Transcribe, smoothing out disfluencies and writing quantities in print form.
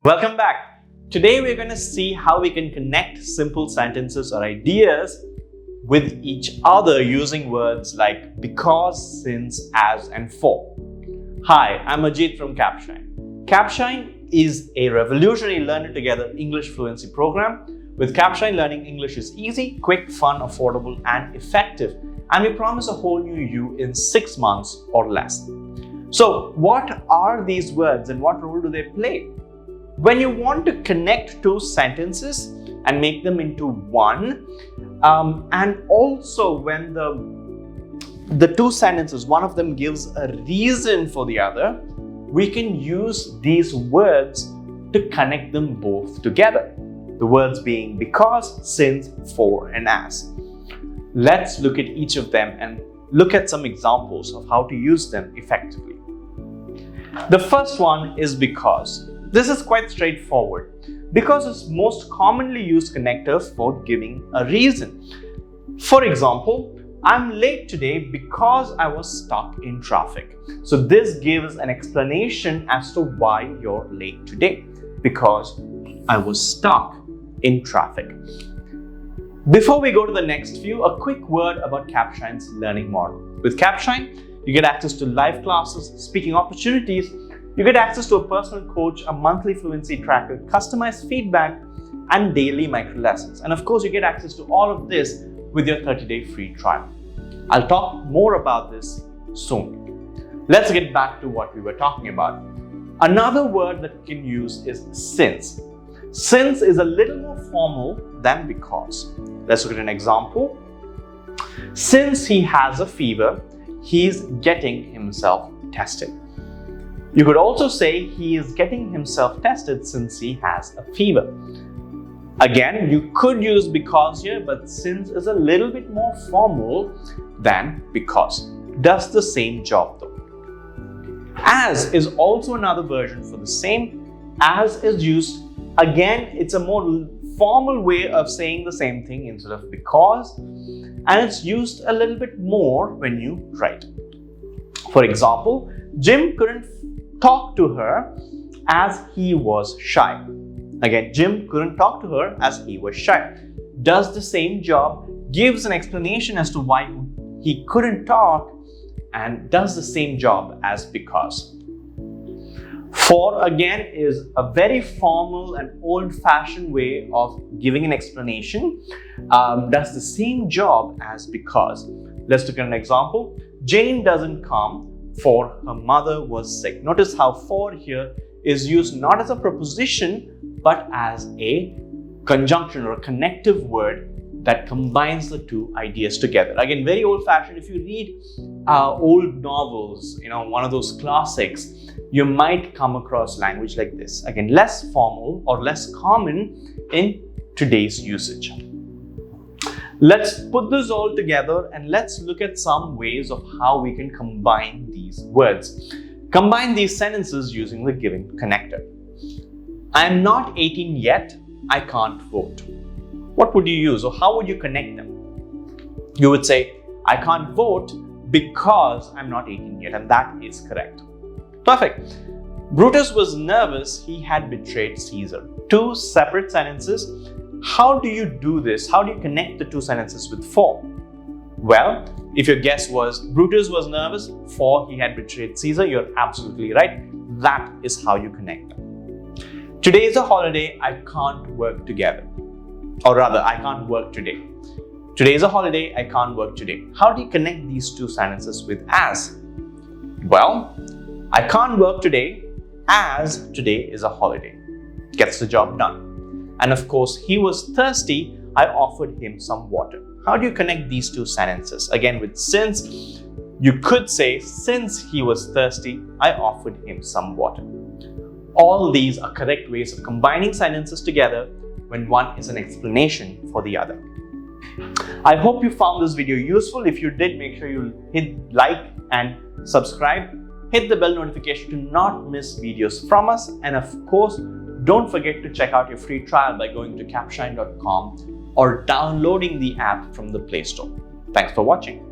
Welcome back. Today we're going to see how we can connect simple sentences or ideas with each other using words like because, since, as, and for. Hi, I'm Ajit from Capshine. Capshine is a revolutionary learner together English fluency program. With Capshine, learning English is easy, quick, fun, affordable, and effective. And we promise a whole new you in 6 months or less. So, what are these words and what role do they play? When you want to connect two sentences and make them into one, and also when the two sentences, one of them gives a reason for the other, we can use these words to connect them both together. The words being because, since, for, and as. Let's look at each of them and look at some examples of how to use them effectively. The first one is because. This is quite straightforward. Because is most commonly used connector for giving a reason. For example, I'm late today because I was stuck in traffic. So this gives an explanation as to why you're late today. Because I was stuck in traffic. Before we go to the next few, a quick word about Capshine's learning model. With Capshine, you get access to live classes, speaking opportunities, you get access to a personal coach, a monthly fluency tracker, customized feedback, and daily micro lessons. And of course, you get access to all of this with your 30-day free trial. I'll talk more about this soon. Let's get back to what we were talking about. Another word that you can use is since. Since is a little more formal than because. Let's look at an example. Since he has a fever, he's getting himself tested. You could also say he is getting himself tested since he has a fever. Again, you could use because here, but since is a little bit more formal than because. Does the same job though. As is also another version for the same. As is used, again, it's a more formal way of saying the same thing instead of because, and it's used a little bit more when you write. For example, Jim couldn't talk to her as he was shy. Again, Jim couldn't talk to her as he was shy. Does the same job, gives an explanation as to why he couldn't talk, and does the same job as because. For, again, is a very formal and old-fashioned way of giving an explanation. Does the same job as because. Let's look at an example. Jane doesn't come for her mother was sick. Notice how for here is used not as a preposition but as a conjunction or a connective word that combines the two ideas together. Again, very old-fashioned. If you read old novels, one of those classics, you might come across language like this. Again, less formal or less common in today's usage. Let's put this all together and let's look at some ways of how we can combine these words. Combine these sentences using the given connector. I am not 18 yet, I can't vote. What would you use or how would you connect them? You would say, I can't vote because I'm not 18 yet, and that is correct. Perfect. Brutus was nervous, he had betrayed Caesar. Two separate sentences. How do you do this? How do you connect the two sentences with for? Well, if your guess was Brutus was nervous, for he had betrayed Caesar, you're absolutely right. That is how you connect them. Today is a holiday, I can't work together. Or rather, I can't work today. Today is a holiday, I can't work today. How do you connect these two sentences with as? Well, I can't work today as today is a holiday. Gets the job done. And of course, he was thirsty, I offered him some water. How do you connect these two sentences? Again, with since, you could say, since he was thirsty, I offered him some water. All these are correct ways of combining sentences together when one is an explanation for the other. I hope you found this video useful. If you did, make sure you hit like and subscribe. Hit the bell notification to not miss videos from us. And of course, don't forget to check out your free trial by going to capshine.com or downloading the app from the Play Store. Thanks for watching.